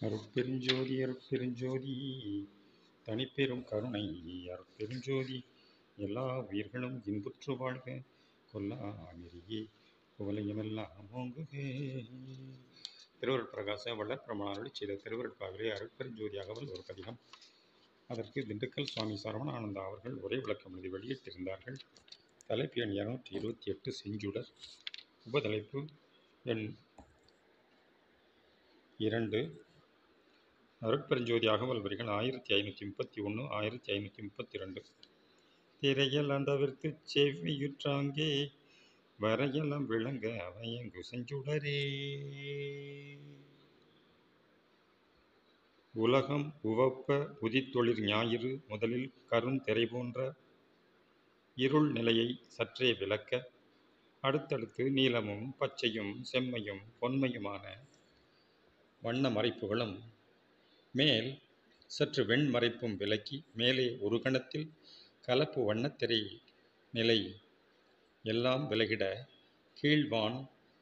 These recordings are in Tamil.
அருட்பெருஞ்சோதி அருட்பெருஞ்சோதி தனிப்பெரும் கருணை அருட்பெருஞ்சோதி எல்லா உயிர்களும் இன்புற்று வாழ்க கொல்லா நெறியே குவலையமெல்லாம் ஓங்குக. திருவருட் பிரகாச வள்ளற் பிரமாணாருளி செய்த திருவருட்பாவிலே அருட்பெருஞ்சோதி அகவல் ஒரு பதிகம். அதற்கு திண்டுக்கல் சுவாமி சரவணானந்தா அவர்கள் உரை விளக்கம் எழுதி வெளியிட்டிருந்தார்கள். தலைப்பு எண் 228 செஞ்சுடர். உபதலைப்பு எண் 2. அருட்பெருஞ்சோதி அகவல் வரிகள் 1531 1532. திரையெல்லாம் தவிர்த்துச் செவ்வியுற்றாங்கே வரையெல்லாம் விளங்க அவையங்கு செஞ்சுடரே. உலகம் உவப்ப உதித்தொழிற் ஞாயிறு முதலில் கருந்திரை போன்ற இருள் நிலையை சற்றே விளக்க, அடுத்தடுத்து நீலமும் பச்சையும் செம்மையும் பொன்மையுமான வண்ண மறைப்புகளும் மேல் சற்று வெண்மறைப்பும் விலக்கி, மேலே ஒரு கணத்தில் கலப்பு வண்ணத்திரை நிலை எல்லாம் விலகிட கீழ்வான்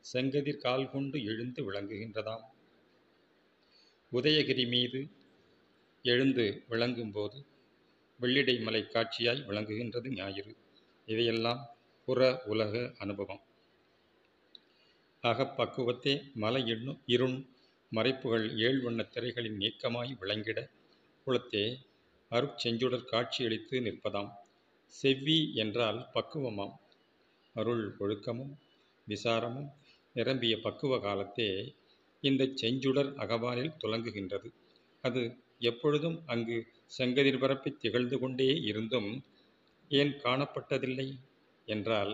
செங்கதிர் கால் கொண்டு எழுந்து விளங்குகின்றதாம். உதயகிரி மீது எழுந்து விளங்கும்போது வெள்ளிடை மலை காட்சியாய் விளங்குகின்றது ஞாயிறு. இவையெல்லாம் புற உலக அனுபவம். அகப்பக்குவத்தே மலை இருண் மறைப்புகள் 7 வண்ணத் திரைகளின் நீக்கமாய் விளங்கிட குளத்தே அருட்செஞ்சுடர் காட்சியளித்து நிற்பதாம். செவ்வி என்றால் பக்குவமாம். அருள் ஒழுக்கமும் விசாரமும் நிரம்பிய பக்குவ காலத்தே இந்த செஞ்சுடர் அகவானில் துலங்குகின்றது. அது எப்பொழுதும் அங்கு செங்கதிர் பரப்பி திகழ்ந்து கொண்டே இருந்தும் ஏன் காணப்பட்டதில்லை என்றால்,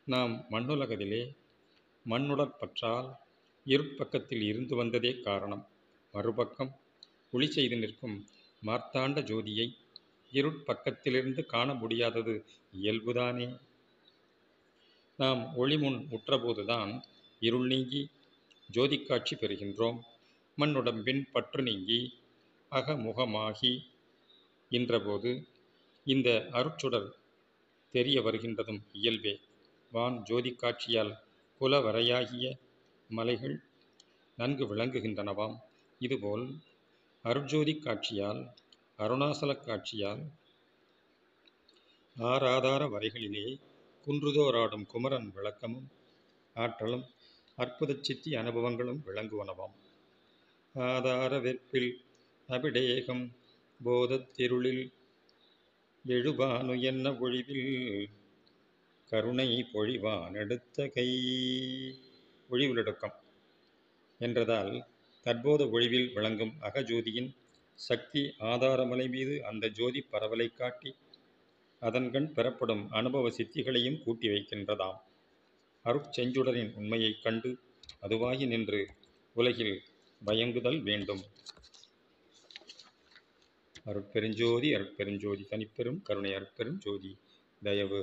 நாம் மண்ணுலகத்திலே மண்ணுடற்பற்றால் இருட்பக்கத்தில் இருந்து வந்ததே காரணம். மறுபக்கம் ஒளி செய்து நிற்கும் மார்த்தாண்ட ஜோதியை இருட்பக்கத்திலிருந்து காண முடியாதது இயல்புதானே. நாம் ஒளிமுன் உற்றபோதுதான் இருள் நீங்கி ஜோதிக்காட்சி பெறுகின்றோம். மண்ணுடம்பின் பற்று நீங்கி அகமுகமாகி இன்றபோது இந்த அருட்சுடர் தெரிய வருகின்றதும் இயல்பே. வான் ஜோதிக்காட்சியால் குலவரையாகிய மலைகள் நன்கு விளங்குகின்றனவாம். இதுபோல் அருட்ஜோதி காட்சியால் அருணாசல காட்சியால் ஆராதார வரைகளிலே குன்றுதோறாடும் குமரன் விளக்கமும் ஆற்றலும் அற்புத சித்தி அனுபவங்களும் விளங்குவனவாம். ஆதார வெற்பில் அபிடேகம் போதத்திருளில் எழுபானு என்ன ஒழிவில் கருணை பொழிவான் எடுத்த கை. ஒழிவிலொடுக்கம் என்றதால் தற்போத ஒழிவில் விளங்கும் அகஜோதியின் சக்தி ஆதாரமலை மீது அந்த ஜோதி பரவலை காட்டி அதன்கண் பெறப்படும் அனுபவ சித்திகளையும் கூட்டி வைக்கின்றதாம். அருட்செஞ்சுடரின் உண்மையைக் கண்டு அதுவாகி நின்று உலகில் பயங்குதல் வேண்டும். அருட்பெருஞ்சோதி அருட்பெருஞ்சோதி தனிப்பெரும் கருணை அருட்பெருஞ்சோதி தயவு.